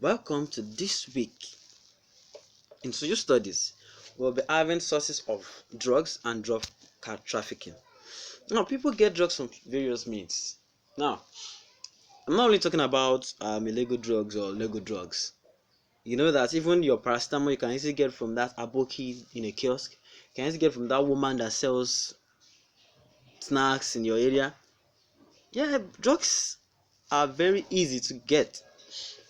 Welcome to this week in social studies. We'll be having sources of drugs and drug trafficking. Now, people get drugs from various means. Now, I'm not only talking about illegal drugs or legal drugs. You know that even your paracetamol you can easily get from that aboki in a kiosk. You can easily get from that woman that sells snacks in your area. Yeah, drugs are very easy to get,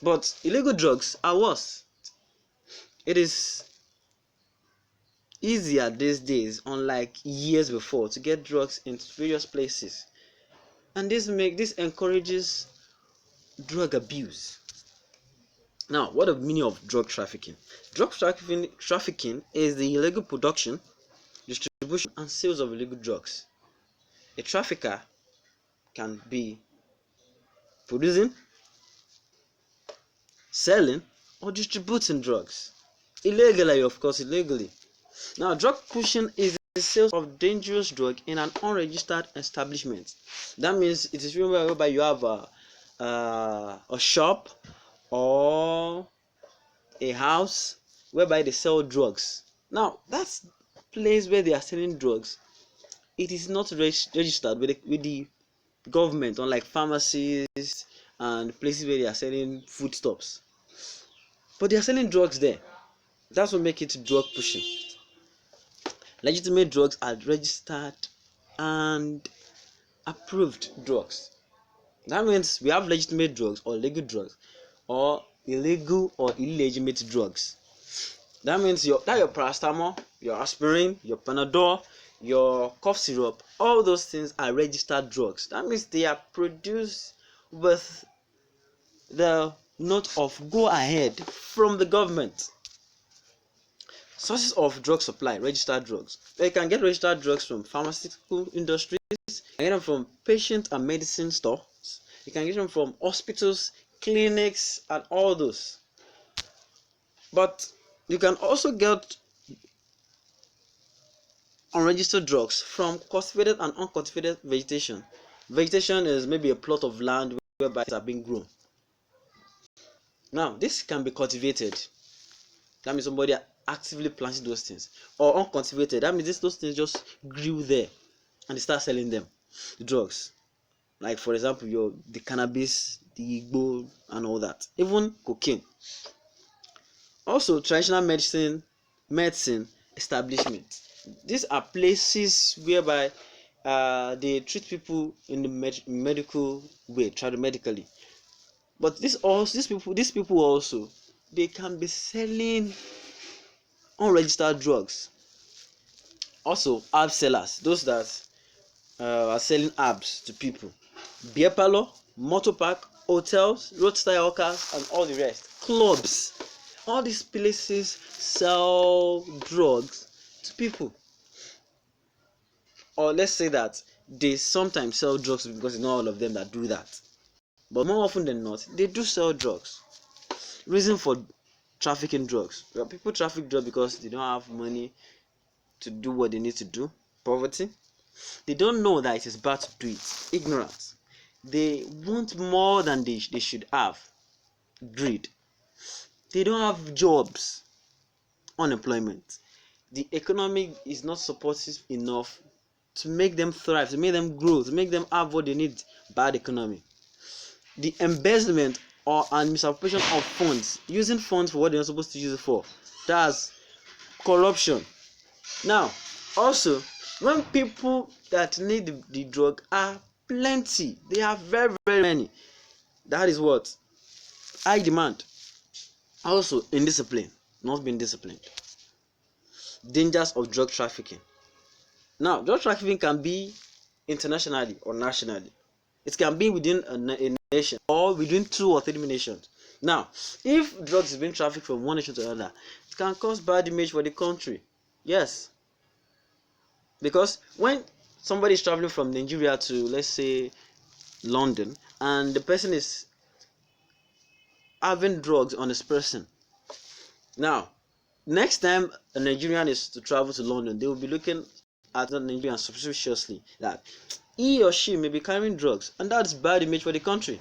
but illegal drugs are worse. It is easier these days, unlike years before, to get drugs in various places, and this encourages drug abuse. Now, what is the meaning of drug trafficking? Drug trafficking is the illegal production, distribution, and sales of illegal drugs. A trafficker can be producing, selling, or distributing drugs illegally, of course, illegally. Now, drug pushing is the sales of dangerous drug in an unregistered establishment. That means it is whereby you have a shop or a house whereby they sell drugs. Now, that's place where they are selling drugs. It is not registered with the government, unlike pharmacies and places where they are selling foodstuffs. But they are selling drugs there. That's what makes it drug pushing. Legitimate drugs are registered and approved drugs. That means we have legitimate drugs or legal drugs, or illegal or illegitimate drugs. That means your paracetamol, your aspirin, your Panadol, your cough syrup, all those things are registered drugs. That means they are produced with the note of go ahead from the government. Sources of drug supply: registered drugs. You can get registered drugs from pharmaceutical industries. You can get them from patient and medicine stores. You can get them from hospitals, clinics, and all those. But you can also get unregistered drugs from cultivated and uncultivated vegetation. Vegetation is maybe a plot of land whereby it's being grown. Now, this can be cultivated. That means somebody actively planting those things. Or uncultivated. That means those things just grew there and they start selling them, the drugs. Like, for example, the cannabis, the igbo, and all that. Even cocaine. Also, traditional medicine establishment. These are places whereby they treat people in the medical way, medically. But these people also, they can be selling unregistered drugs. Also, herb sellers, those that are selling herbs to people. Beer parlor, motor park, hotels, roadside hawkers, and all the rest. Clubs. All these places sell drugs to people. Or let's say that they sometimes sell drugs because it's not all of them that do that. But more often than not, they do sell drugs. Reason for trafficking drugs. Well, people traffic drugs because they don't have money to do what they need to do. Poverty. They don't know that it is bad to do it. Ignorance. They want more than they should have. Greed. They don't have jobs. Unemployment. The economy is not supportive enough to make them thrive, to make them grow, to make them have what they need. Bad economy. The embezzlement and misappropriation of funds, using funds for what they're not supposed to use it for. That's corruption. Now, also, when people that need the drug are plenty, they are very, very many. That is what? High demand. Also, indiscipline, not being disciplined. Dangers of drug trafficking. Now, drug trafficking can be internationally or nationally. It can be within a nation or within 2 or 3 nations. Now, if drugs is being trafficked from one nation to another, it can cause bad image for the country. Yes. Because when somebody is traveling from Nigeria to, let's say, London, and the person is having drugs on his person. Now, next time a Nigerian is to travel to London, they will be looking at that Nigerian suspiciously that he or she may be carrying drugs, and that's bad image for the country.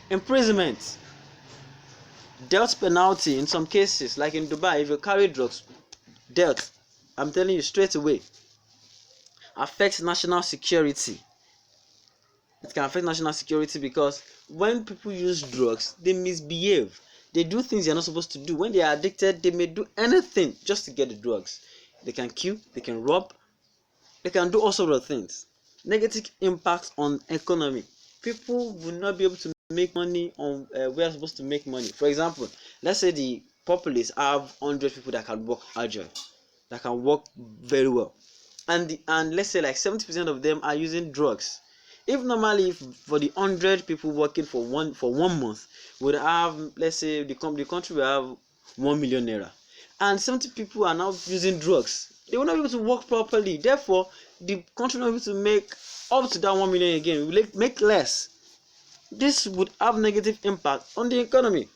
Imprisonment. Death penalty in some cases, like in Dubai, if you carry drugs, death, I'm telling you straight away, affects national security. It can affect national security because when people use drugs, they misbehave. They do things they're not supposed to do. When they are addicted, they may do anything just to get the drugs. They can kill, they can rob, they can do all sorts of things. Negative impact on economy. People will not be able to make money on we are supposed to make money. For example, let's say the populace have 100 people that can work agile, that can work very well, and let's say like 70% of them are using drugs. If normally for the 100 people working for 1 month would have, let's say the country will have 1 million naira, and 70 people are now using drugs, they will not be able to work properly. Therefore, the country will not be able to make up to that 1 million again. We will make less. This would have negative impact on the economy.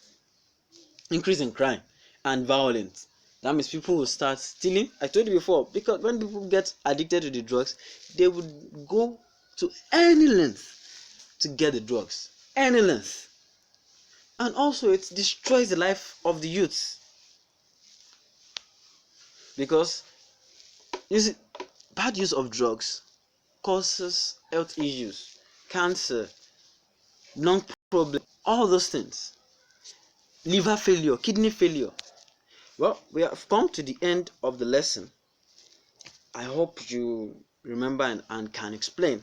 Increase in crime and violence. That means people will start stealing. I told you before, because when people get addicted to the drugs, they would go to any length to get the drugs. Any length. And also it destroys the life of the youth. Because you see, bad use of drugs causes health issues, cancer, lung problem, all those things. Liver failure, kidney failure. Well, we have come to the end of the lesson. I hope you remember and can explain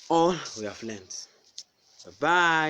all we have learned. Bye bye.